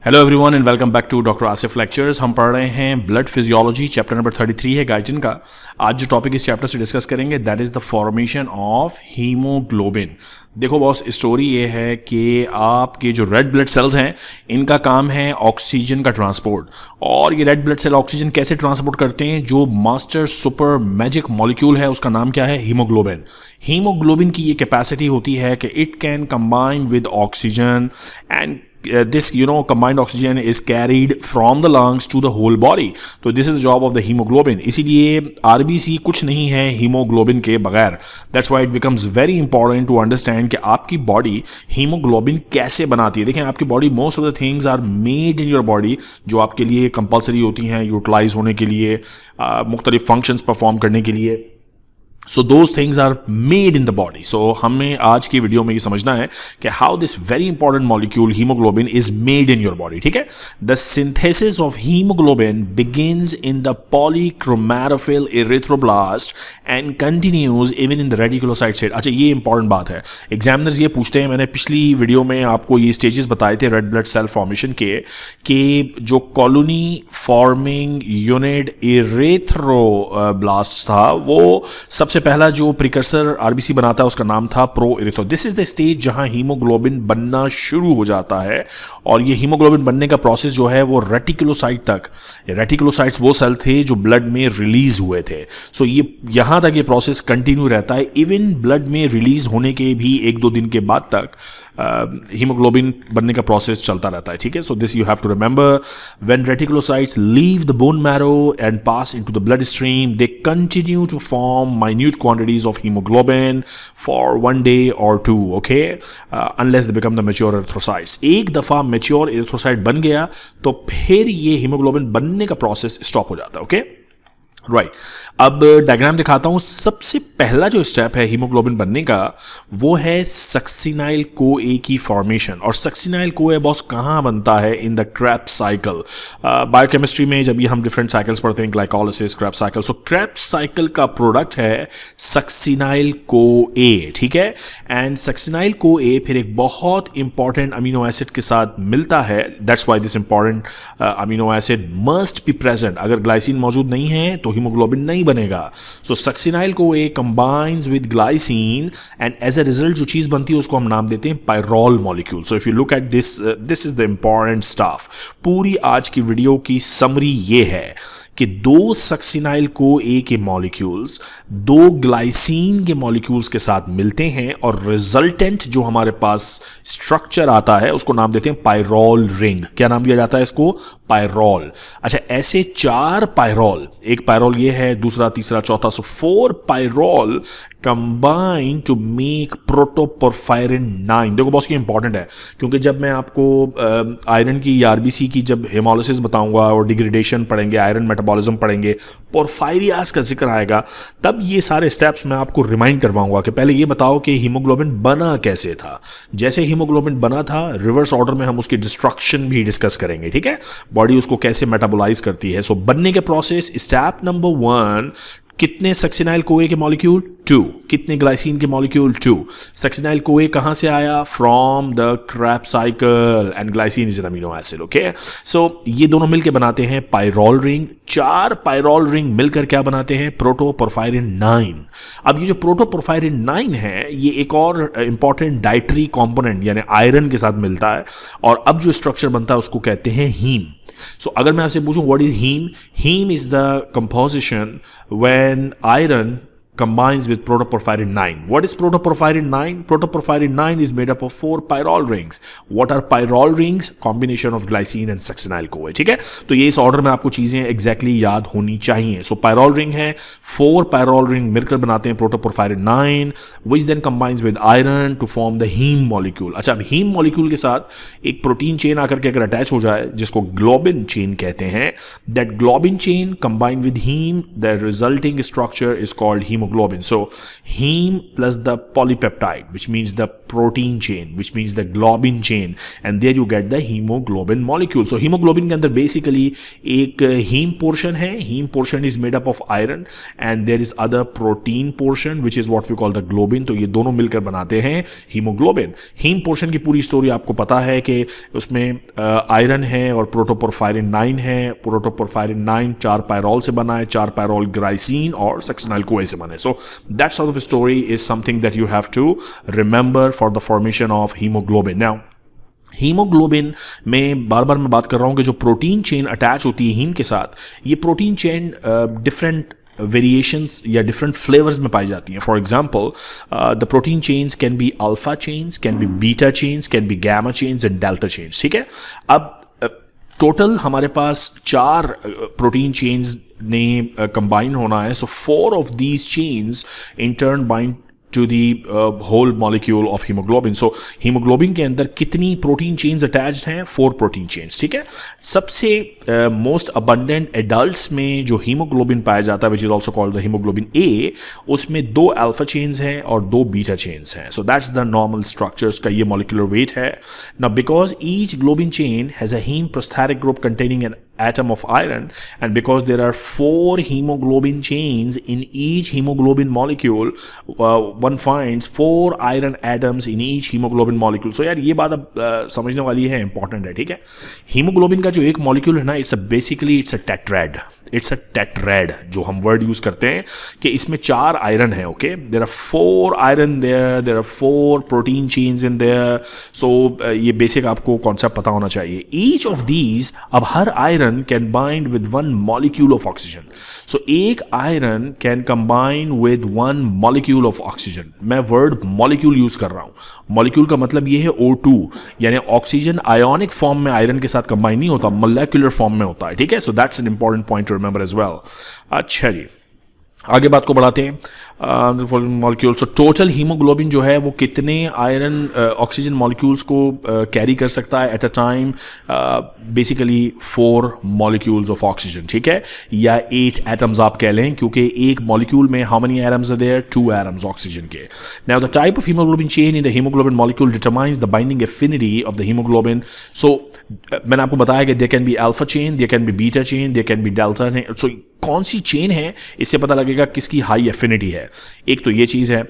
Hello everyone and welcome back to doctor Asif lectures. हम पढ़ रहे हैं ब्लड फिजियोलॉजी, चैप्टर नंबर 33 है गाइटिन का। आज जो टॉपिक इस चैप्टर से डिस्कस करेंगे that is the formation of haemoglobin. देखो बॉस, स्टोरी ये है कि आपके जो रेड ब्लड सेल्स हैं इनका काम है ऑक्सीजन का ट्रांसपोर्ट। और ये रेड ब्लड सेल ऑक्सीजन कैसे ट्रांसपोर्ट करते हैं? जो मास्टर सुपर मैजिक मॉलिक्यूल है उसका नाम क्या है? हीमोग्लोबिन। हीमोग्लोबिन की ये कैपेसिटी होती है कि it can combine with oxygen and this combined oxygen is carried from the lungs to the whole body. तो this is the job of the hemoglobin. इसीलिए RBC कुछ नहीं है हीमोग्लोबिन के बगैर. That's why it becomes very important to understand कि आपकी body haemoglobin कैसे बनाती है। देखें, आपकी body most of the things are made in your body जो आपके लिए कंपल्सरी होती हैं यूटिलाइज होने के लिए, मुख्तलिफ फंक्शंस परफॉर्म करने के लिए। So those things are made in the body. So हमें आज की वीडियो में ये समझना है कि how this very important molecule hemoglobin is made in your body. ठीक है? The synthesis of hemoglobin begins in the polychromatophil erythroblast and continues even in the reticulocyte state. अच्छा, ये इंपॉर्टेंट बात है। एग्जामिनर्स ये पूछते हैं, मैंने पिछली वीडियो में आपको ये स्टेजेस बताए थे रेड ब्लड सेल फॉर्मेशन के, कि जो कॉलोनी फॉर्मिंग यूनिट इरेथ्रोब्लास्ट था वो सबसे पहला जो प्रिकर्सर आरबीसी बनाता है उसका नाम था pro erythro. This is the stage जहां हीमोग्लोबिन बनना शुरू हो जाता है। और ये हीमोग्लोबिन बनने का प्रोसेस जो है वो रेटिकुलोसाइट तक, रेटिकुलोसाइट्स वो सेल थे जो ब्लड में रिलीज हुए थे। सो ये यहां तक ये प्रोसेस कंटिन्यू रहता है। इवन ब्लड में रिलीज होने के भी 1-2 दिन के बाद तक हीमोग्लोबिन बनने का प्रोसेस चलता रहता है। ठीक है? So this you have to remember. When reticulocytes leave the bone marrow and pass into the blood stream, they continue to form minute quantities of hemoglobin for 1 day or 2, okay, unless they become the mature erythrocytes. एक दफा mature erythrocyte बन गया तो फिर ये hemoglobin बनने का process stop हो जाता है। Okay, right. अब डायग्राम दिखाता हूं। सबसे पहला जो स्टेप है हीमोग्लोबिन बनने का वो है सक्सिनाइल कोए की फॉर्मेशन। और सक्सिनाइल कोए बॉस कहां बनता है? In the Krebs cycle. Biochemistry में जब ये हम डिफरेंट साइकिल्स पढ़ते हैं, ग्लाइकोलाइसिस, क्रेब्स साइकिल, सो क्रेब्स साइकिल का प्रोडक्ट है सक्सिनाइल कोए। ठीक है? एंड सक्सिनाइल कोए फिर एक बहुत इंपॉर्टेंट अमीनो एसिड के साथ मिलता है। That's why this important amino acid must be present. अगर ग्लाइसिन मौजूद नहीं है तो हीमोग्लोबिन नहीं बनेगा। So succinyl CoA combines with glycine and as a result जो चीज बनती है उसको हम नाम देते हैं pyrrole molecule. So if you look at this, this is the important stuff. पूरी आज की वीडियो की समरी ये है कि 2 सक्सिनाइल कोए के मॉलिक्यूल्स 2 ग्लाइसिन के मॉलिक्यूल्स के साथ मिलते हैं और रिजल्टेंट जो हमारे पास स्ट्रक्चर आता है उसको नाम देते हैं पायरोल रिंग। क्या नाम दिया जाता है इसको? पायरोल। अच्छा, ऐसे 4 पायरोल, एक पायरोल ये है, दूसरा, तीसरा, चौथा, सो 4 पायरोल कंबाइन टू मेक प्रोटोपोरफायरिन 9। देखो बॉस, ये इंपॉर्टेंट है क्योंकि जब मैं आपको आयरन की आरबीसी की जब हेमोलिसिस बताऊंगा और डिग्रेडेशन पढ़ेंगे, आयरन मेटाबॉलिज्म पढ़ेंगे, पोरफायरियास का जिक्र आएगा, तब ये सारे स्टेप्स मैं आपको रिमाइंड करवाऊंगा कि पहले ये बताओ कि हीमोग्लोबिन बना कैसे था। जैसे हीमोग्लोबिन बना था, रिवर्स ऑर्डर में हम उसकी डिस्ट्रक्शन भी डिस्कस करेंगे। ठीक है? बॉडी उसको कैसे मेटाबोलाइज करती है। सो बनने के प्रोसेस, स्टेप नंबर 1, कितने सक्सिनाइल कोए के मॉलिक्यूल? 2। कितने ग्लाइसिन के मॉलिक्यूल? 2। सक्सिनाइल कोए कहां से आया? From the Krebs cycle and glycine is an amino acid. Okay, so ये दोनों मिलकर बनाते हैं पायरोल रिंग। 4 पायरोल रिंग मिलकर क्या बनाते हैं? प्रोटोपोरफायरिन 9। अब ये जो प्रोटोपोरफायरिन 9 है ये एक और इंपॉर्टेंट डाइटरी कंपोनेंट यानी आयरन के साथ मिलता है और अब जो स्ट्रक्चर बनता है उसको कहते हैं हीम। So, अगर मैं आपसे पूछूं what is heme? Heme is the composition when iron combines with protoporphyrin 9. What is protoporphyrin 9? Protoporphyrin 9 is made up of 4 pyrrole rings. What are pyrrole rings? Combination of glycine and succinyl CoA. ठीक है? तो ये इस order में आपको चीजें exactly याद होनी चाहिए। सो पायरोल रिंग है, 4 पायरोल रिंग मिलकर बनाते हैं protoporphyrin 9, which then combines with iron to form the heme molecule. अच्छा, अब heme molecule के साथ एक प्रोटीन चेन आकर के अगर अटैच हो जाए जिसको ग्लोबिन चेन कहते हैं, that globin chain combined with heme, the resulting structure is called hemoglobin. hemoglobin. So heme plus the polypeptide, which means the protein chain, which means the globin chain, and there you get the hemoglobin molecule. So hemoglobin के अंदर basically एक heme portion है. Heme portion is made up of iron and there is other protein portion which is what we call the globin. तो ये दोनों मिलकर बनाते हैं hemoglobin. Heme portion की पूरी स्टोरी आपको पता है कि उसमें आयरन है और प्रोटोपोरफायरिन 9 है. प्रोटोपोरफायरिन 9 4 पायरोल से बना है, 4 पायरोल ग्लाइसिन और सक्सिनाइल CoA से बने. So that sort of story is something that you have to remember for the formation of haemoglobin. Now haemoglobin में बार बार मैं बात कर रहा हूं कि जो प्रोटीन चेन अटैच होती है हीम के साथ, ये प्रोटीन चेन डिफरेंट वेरिएशंस या डिफरेंट फ्लेवर्स में पाई जाती हैं. For example the protein chains can be alpha chains, can be beta chains, can be gamma chains and delta chains. ठीक है, अब टोटल हमारे पास 4 प्रोटीन चेन्स ने कंबाइन होना है. So 4 of these chains in turn bind to the whole molecule of hemoglobin. So hemoglobin के अंदर कितनी प्रोटीन चेन्स अटैच्ड हैं? 4 प्रोटीन चेन्स. ठीक है, सबसे मोस्ट अबंडेंट एडल्ट्स में जो हीमोग्लोबिन पाया जाता है, which is also called the haemoglobin A, उसमें 2 अल्फा चेन्स हैं और 2 बीटा चेन्स हैं. So that's the normal structures का ये मॉलिक्यूलर वेट है. Now because each globin chain has a haem prosthetic group containing an atom of iron, and because there are 4 hemoglobin chains in each hemoglobin molecule, one finds 4 iron atoms in each hemoglobin molecule. So यार ये बात अब समझने वाली है, important है. ठीक है, हीमोग्लोबिन का जो एक मॉलिक्यूल है ना, it's a tetrad. It's a tetrad जो हम वर्ड यूज करते हैं कि इसमें 4 आयरन है. Okay, there are 4 iron there are 4 protein chains in there. So ये बेसिक आपको कॉन्सेप्ट पता होना चाहिए. ईच ऑफ दीज, अब हर iron can bind with 1 molecule of oxygen. So एक iron can combine with 1 molecule of oxygen. मैं word molecule use कर रहा हूं. मॉलिक्यूल का मतलब ये है O2, यानी ऑक्सीजन आयोनिक फॉर्म में आयरन के साथ कंबाइन नहीं होता, मोलेक्युलर फॉर्म में होता है. ठीक है, so that's an important point to remember as well. अच्छा जी, आगे बात को बढ़ाते हैं. मॉलिक्यूल, सो टोटल हीमोग्लोबिन जो है वो कितने आयरन ऑक्सीजन मॉलिक्यूल्स को कैरी कर सकता है at a time? Basically 4 molecules of oxygen. ठीक है, या 8 एटम्स आप कह लें, क्योंकि एक मॉलिक्यूल में how many atoms are there? 2 atoms oxygen के. Now the type of haemoglobin chain in the haemoglobin molecule determines the binding affinity of the haemoglobin. So मैंने आपको बताया कि there can be alpha chain, there can be beta chain, there can be delta chain. So कौन सी chain है, इससे पता लगेगा किसकी हाई एफिनिटी है. एक तो ये चीज़ है.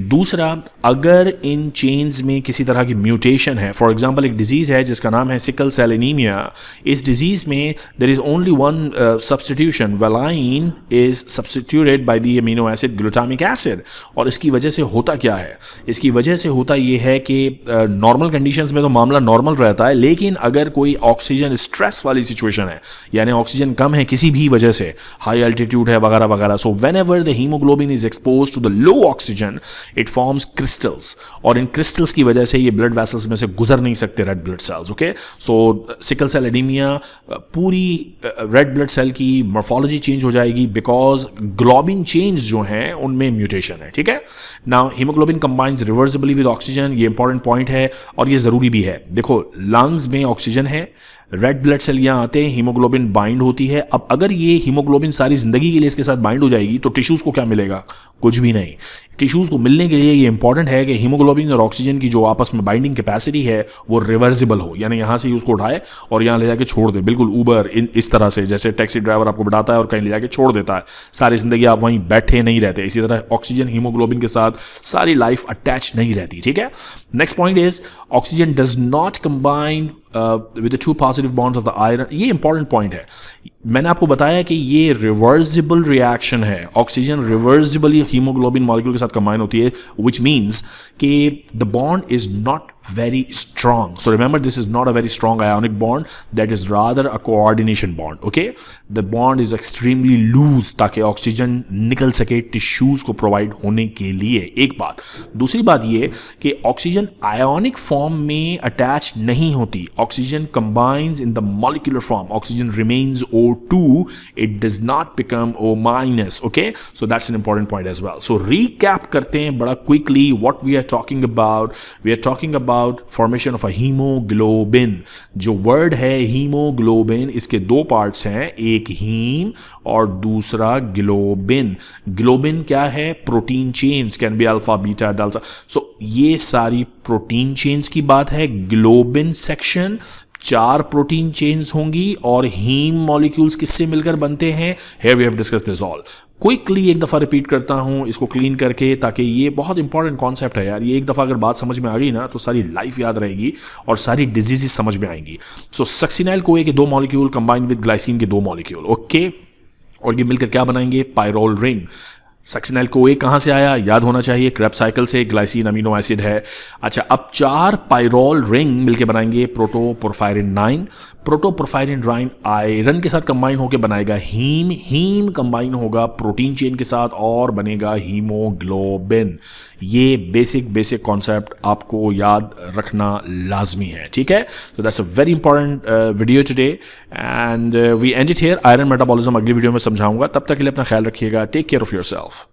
दूसरा, अगर इन चेन्स में किसी तरह की म्यूटेशन है, फॉर एग्जांपल एक डिजीज़ है जिसका नाम है सिकल सेल एनीमिया. इस डिजीज़ में there is only 1 substitution, valine is substituted by the amino acid glutamic acid. और इसकी वजह से होता क्या है? इसकी वजह से होता ये है कि नॉर्मल कंडीशंस में तो मामला नॉर्मल रहता है, लेकिन अगर कोई ऑक्सीजन स्ट्रेस वाली सिचुएशन है, यानी ऑक्सीजन कम है किसी भी वजह से, हाई एल्टीट्यूड है वगैरह वगैरह, so whenever the haemoglobin is exposed to the low oxygen it forms crystals, और इन क्रिस्टल्स की वजह से ये ब्लड वेसल्स में से गुजर नहीं सकते रेड ब्लड सेल्स. ओके, सो सिकल सेल एनीमिया, पूरी रेड ब्लड सेल की मॉर्फोलॉजी चेंज हो जाएगी बिकॉज ग्लोबिन चेन्स जो हैं उनमें म्यूटेशन है. ठीक है, now haemoglobin combines reversibly with oxygen. ये इंपॉर्टेंट पॉइंट है और ये ज़रूरी भी है. देखो, लंग्स में ऑक्सीजन है, रेड ब्लड सेल यहाँ आते हैं, हीमोग्लोबिन बाइंड होती है. अब अगर ये हीमोग्लोबिन सारी जिंदगी के लिए इसके साथ बाइंड हो जाएगी तो टिश्यूज़ को क्या मिलेगा? कुछ भी नहीं. टिश्यूज़ को मिलने के लिए ये इंपॉर्टेंट है कि हीमोग्लोबिन और ऑक्सीजन की जो आपस में बाइंडिंग कैपेसिटी है वो रिवर्सिबल हो, यानी यहाँ से उसको उठाए और यहाँ ले जाके छोड़ दे, बिल्कुल ऊबर इस तरह से, जैसे टैक्सी ड्राइवर आपको बिठाता है और कहीं ले जाके छोड़ देता है. सारी जिंदगी आप वहीं बैठे नहीं रहते, इसी तरह ऑक्सीजन हीमोग्लोबिन के साथ सारी लाइफ अटैच नहीं रहती. ठीक है, next point is oxygen does not combine with the 2 positive bonds of the iron. ये इंपॉर्टेंट पॉइंट है. मैंने आपको बताया कि ये रिवर्सिबल रिएक्शन है. ऑक्सीजन रिवर्सिबली हीमोग्लोबिन मॉलिक्यूल के साथ कंबाइन होती है, विच मीन्स कि the bond is not very strong. So remember, this is not a very strong ionic bond, that is rather a coordination bond. Okay, the bond is extremely loose ताकि oxygen निकल सके tissues को provide होने के लिए. एक बात. दूसरी बात ये कि ऑक्सीजन आयोनिक फॉर्म में अटैच नहीं होती. Oxygen combines in the molecular form. Oxygen remains O2, it does not become O-. Okay, so that's an important point as well. So recap करते हैं बड़ा quickly what we are talking about. We are talking about about formation of a haemoglobin. जो word है haemoglobin, इसके दो parts हैं, एक haem और दूसरा ग्लोबिन। ग्लोबिन क्या है? Protein chains, can be alpha beta delta. So ये सारी प्रोटीन चेन्स की बात है। ग्लोबिन सेक्शन 4 प्रोटीन चेन्स होंगी और हीम मॉलिक्यूल्स किससे मिलकर बनते हैं? Here we have discuss this all. Quickly एक दफ़ा रिपीट करता हूं इसको क्लीन करके, ताकि ये बहुत इंपॉर्टेंट कॉन्सेप्ट है यार। ये एक दफ़ा अगर बात समझ में आ गई ना तो सारी लाइफ याद रहेगी और सारी डिजीजेस समझ में आएंगी। सो सक्सिनाइल कोए के 2 मॉलिक्यूल कंबाइन विद ग्लाइसिन के 2 मॉलिक्यूल, ओके, और ये मिलकर क्या बनाएंगे? Pyrrole ring. सक्सिनाइल कोए कहाँ से आया? याद होना चाहिए, क्रेब्स साइकिल से। ग्लाइसिन अमीनो एसिड है। अच्छा, अब 4 पायरोल रिंग मिलके बनाएंगे प्रोटोपोरफायरिन 9। प्रोटोपोरफायरिन 9 आयरन के साथ कंबाइन होकर बनाएगा हीम। हीम कंबाइन होगा प्रोटीन चेन के साथ और बनेगा हीमोग्लोबिन। ये बेसिक कॉन्सेप्ट आपको याद रखना लाजमी है, ठीक है? तो that's a very important video today and we end it here. Iron metabolism अगली वीडियो में समझाऊंगा। तब तक के लिए अपना ख्याल रखिएगा। Take care of yourself.